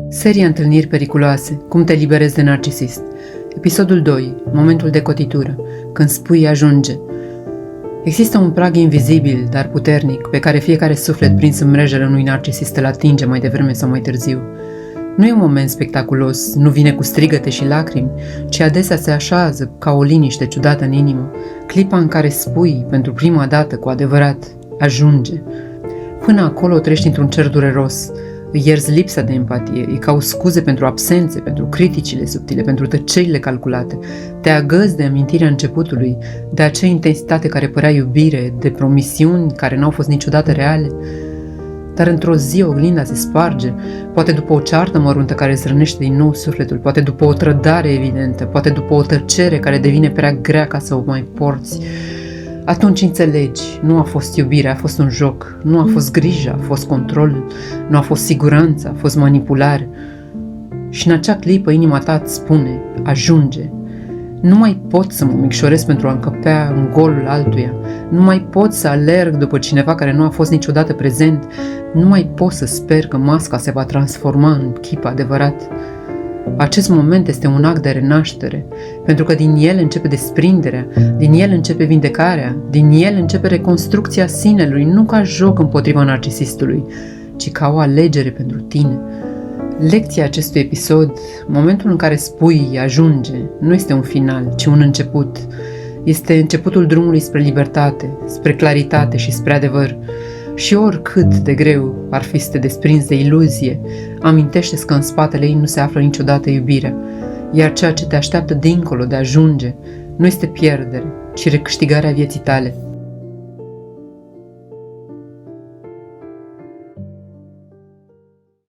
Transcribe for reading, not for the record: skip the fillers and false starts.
Seria Întâlniri periculoase. Cum te eliberezi de narcisist. Episodul 2. Momentul de cotitură. Când spui ajunge. Există un prag invizibil, dar puternic, pe care fiecare suflet prins în mrejele unui narcisist îl atinge mai devreme sau mai târziu. Nu e un moment spectaculos, nu vine cu strigăte și lacrimi, ci adesea se așează ca o liniște ciudată în inimă, clipa în care spui, pentru prima dată, cu adevărat, ajunge. Până acolo treci într-un cer dureros, îi ierzi lipsa de empatie, îi cauți scuze pentru absențe, pentru criticile subtile, pentru tăcerile calculate, te agăzi de amintirea începutului, de acea intensitate care părea iubire, de promisiuni care n-au fost niciodată reale. Dar într-o zi oglinda se sparge, poate după o ceartă măruntă care îți rănește din nou sufletul, poate după o trădare evidentă, poate după o tăcere care devine prea grea ca să o mai porți. Atunci înțelegi, nu a fost iubire, a fost un joc, nu a fost grijă, a fost control, nu a fost siguranță, a fost manipulare. Și în acea clipă inima ta îți spune, ajunge. Nu mai pot să mă micșorez pentru a încăpea în golul altuia, nu mai pot să alerg după cineva care nu a fost niciodată prezent, nu mai pot să sper că masca se va transforma în chip adevărat. Acest moment este un act de renaștere, pentru că din el începe desprinderea, din el începe vindecarea, din el începe reconstrucția sinelui, nu ca joc împotriva narcisistului, ci ca o alegere pentru tine. Lecția acestui episod, momentul în care spui ajunge, nu este un final, ci un început. Este începutul drumului spre libertate, spre claritate și spre adevăr. Și oricât de greu ar fi să te desprinzi de iluzie, amintește-ți că în spatele ei nu se află niciodată iubirea, iar ceea ce te așteaptă dincolo de ajunge nu este pierdere, ci recâștigarea vieții tale.